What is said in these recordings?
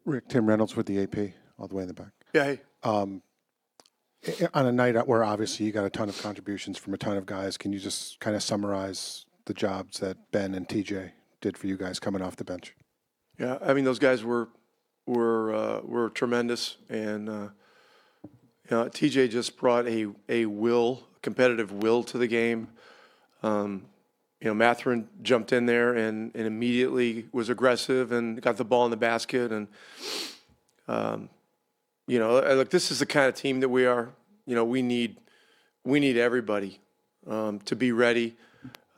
Rick, Tim Reynolds with the AP, all the way in the back. Yeah, hey. On a night where obviously you got a ton of contributions from a ton of guys, can you just kind of summarize the jobs that Ben and TJ did for you guys coming off the bench? Yeah, I mean, those guys were tremendous, and TJ just brought a competitive will to the game. Matherin jumped in there and immediately was aggressive and got the ball in the basket. And, look, this is the kind of team that we are. We need everybody to be ready.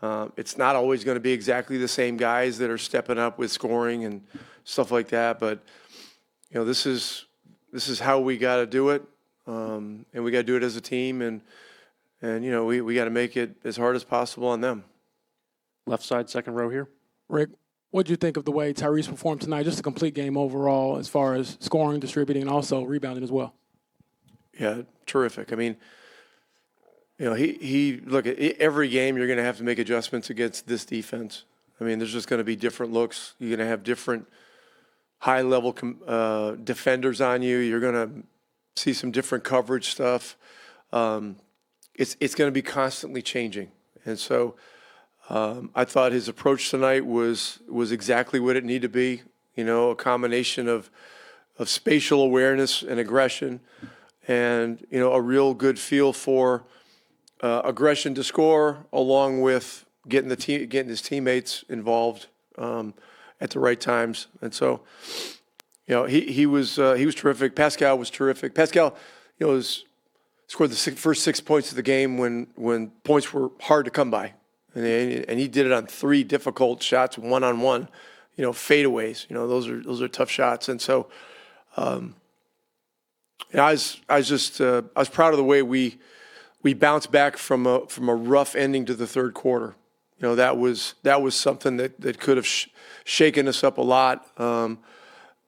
It's not always going to be exactly the same guys that are stepping up with scoring and stuff like that. But, this is how we got to do it. And we got to do it as a team. And we got to make it as hard as possible on them. Left side, second row here. Rick, what did you think of the way Tyrese performed tonight? Just a complete game overall as far as scoring, distributing, and also rebounding as well. Yeah, terrific. I mean, he look, at every game you're going to have to make adjustments against this defense. I mean, there's just going to be different looks. You're going to have different high-level defenders on you. You're going to see some different coverage stuff. It's going to be constantly changing. And so I thought his approach tonight was exactly what it needed to be, a combination of spatial awareness and aggression and, a real good feel for aggression to score along with getting his teammates involved at the right times. And so, he was terrific. Pascal was terrific. Pascal, scored the first 6 points of the game when points were hard to come by. And he did it on 3 difficult shots, one-on-one, fadeaways. Those are tough shots. And so, I was proud of the way we bounced back from a rough ending to the third quarter. That was something that could have shaken us up a lot.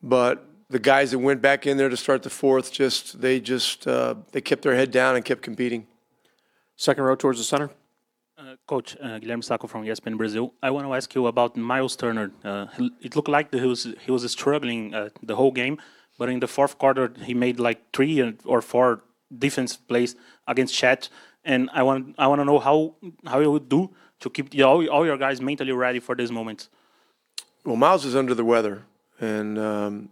But the guys that went back in there to start the fourth they kept their head down and kept competing. Second row towards the center. Coach, Guilherme Sacco from ESPN Brazil. I want to ask you about Miles Turner. It looked like he was struggling the whole game, but in the fourth quarter he made like 3 or 4 defense plays against Chet. And I want to know how you would do to keep all your guys mentally ready for this moment. Well, Miles is under the weather, and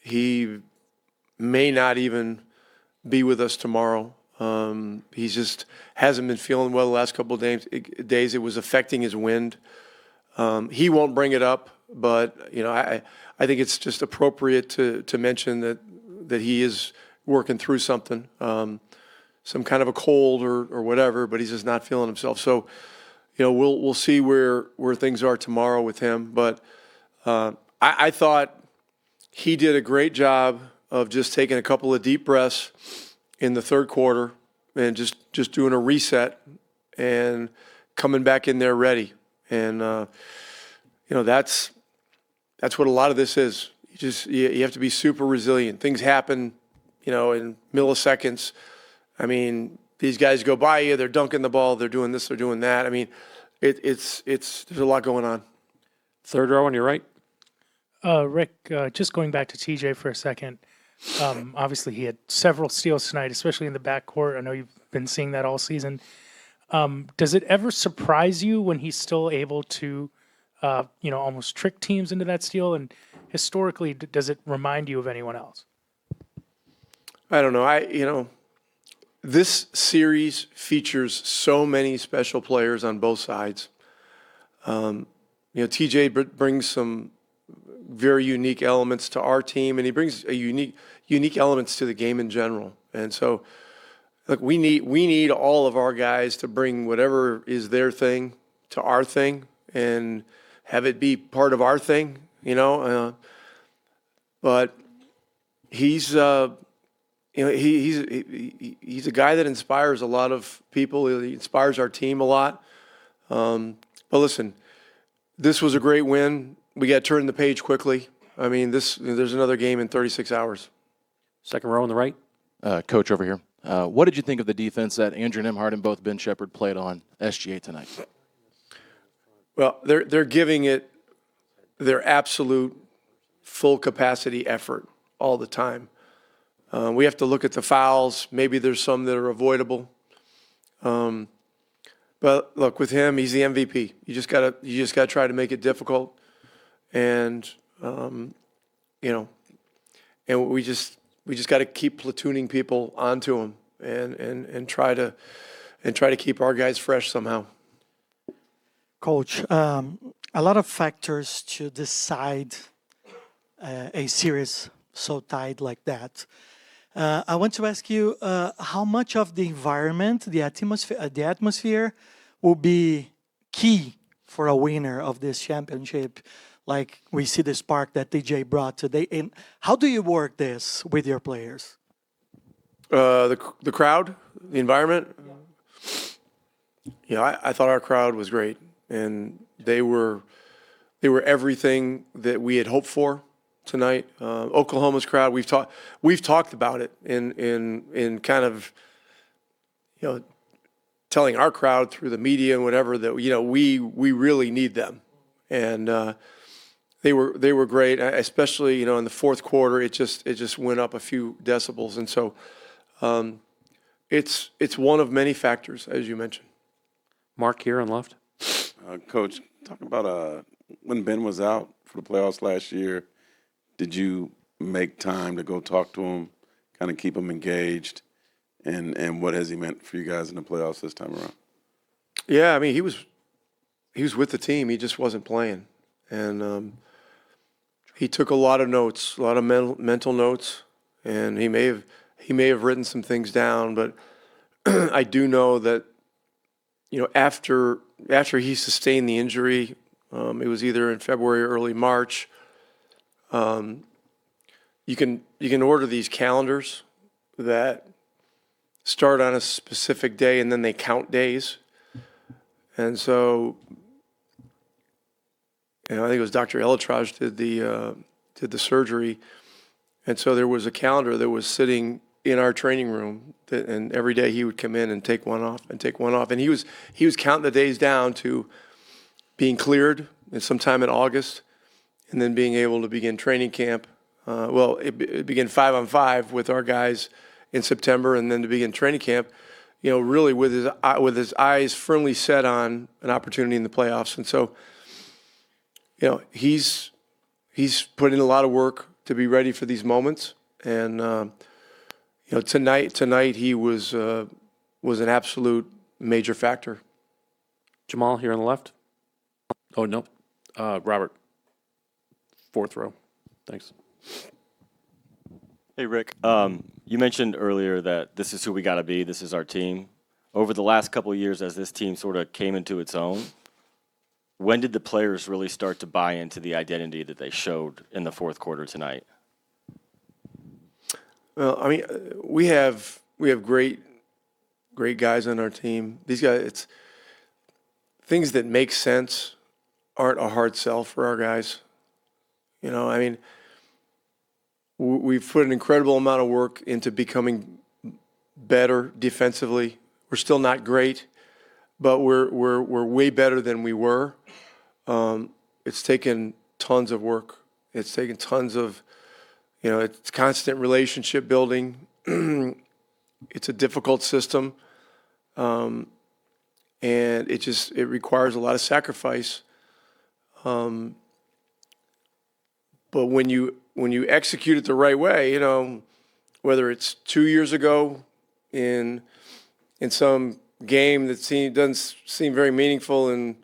he may not even be with us tomorrow. He just hasn't been feeling well the last couple of days. It was affecting his wind. He won't bring it up, but I think it's just appropriate to mention that he is working through something, some kind of a cold or whatever, but he's just not feeling himself. So, we'll see where things are tomorrow with him. But I thought he did a great job of just taking a couple of deep breaths in the third quarter and just doing a reset and coming back in there ready. And, that's what a lot of this is. You have to be super resilient. Things happen, in milliseconds. I mean, these guys go by you, they're dunking the ball, they're doing this, they're doing that. I mean, there's a lot going on. Third row on your right. Rick, just going back to TJ for a second. Obviously, he had several steals tonight, especially in the backcourt. I know you've been seeing that all season. Does it ever surprise you when he's still able to, almost trick teams into that steal? And historically, does it remind you of anyone else? I don't know. This series features so many special players on both sides. TJ brings some very unique elements to our team, and he brings a unique elements to the game in general. And so, look, we need all of our guys to bring whatever is their thing to our thing and have it be part of our thing, but he's he's a guy that inspires a lot of people. He inspires our team a lot. But listen, this was a great win. We got to turn the page quickly. I mean, there's another game in 36 hours. Second row on the right. Coach over here. What did you think of the defense that Andrew Nembhard and both Ben Shepherd played on SGA tonight? Well, they're giving it their absolute full capacity effort all the time. We have to look at the fouls. Maybe there's some that are avoidable. But look, with him, he's the MVP. You just gotta try to make it difficult, and and we just got to keep platooning people onto him and try to keep our guys fresh somehow. Coach, a lot of factors to decide a series so tight like that. I want to ask you how much of the environment, the atmosphere will be key for a winner of this championship. Like we see the spark that TJ brought today. And how do you work this with your players? The crowd, the environment. I thought our crowd was great, and they were everything that we had hoped for tonight. Oklahoma's crowd, we've talked about it in kind of telling our crowd through the media and whatever that we really need them, and they were great, especially in the fourth quarter. It just went up a few decibels, and so it's one of many factors, as you mentioned. Mark here on left. Coach, talk about when Ben was out for the playoffs last year, did you make time to go talk to him, kind of keep him engaged, and what has he meant for you guys in the playoffs this time around? Yeah, I mean, he was with the team. He just wasn't playing, and he took a lot of notes, a lot of mental notes, and he may have written some things down, but I do know that after he sustained the injury, it was either in February or early March. You can order these calendars that start on a specific day and then they count days. And so, I think it was Dr. Elatraj did the surgery, and so there was a calendar that was sitting in our training room, and every day he would come in and take one off, and he was counting the days down to being cleared sometime in August, and then being able to begin training camp. It began 5-on-5 with our guys in September, and then to begin training camp, really with his eyes firmly set on an opportunity in the playoffs. And so, he's put in a lot of work to be ready for these moments, and tonight he was an absolute major factor. Jamal here on the left. Oh, no. Robert. Fourth row. Thanks. Hey, Rick. You mentioned earlier that this is who we got to be. This is our team. Over the last couple of years, as this team sort of came into its own, when did the players really start to buy into the identity that they showed in the fourth quarter tonight? Well, I mean, we have great guys on our team. These guys, it's things that make sense aren't a hard sell for our guys. I mean, we've put an incredible amount of work into becoming better defensively. We're still not great, but we're way better than we were. It's taken tons of work. It's taken tons of, it's constant relationship building. It's a difficult system, and it requires a lot of sacrifice. But when you execute it the right way, whether it's 2 years ago in some game that doesn't seem very meaningful in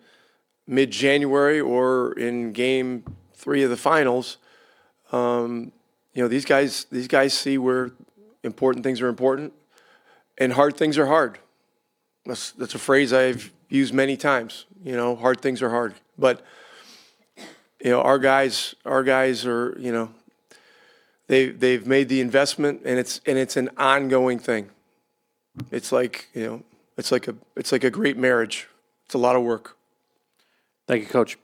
mid-January, or in Game 3 of the finals, these guys see where important things are important, and hard things are hard. That's a phrase I've used many times. Hard things are hard, but our guys are, they've made the investment, and it's an ongoing thing. It's like a great marriage. It's a lot of work. Thank you, Coach.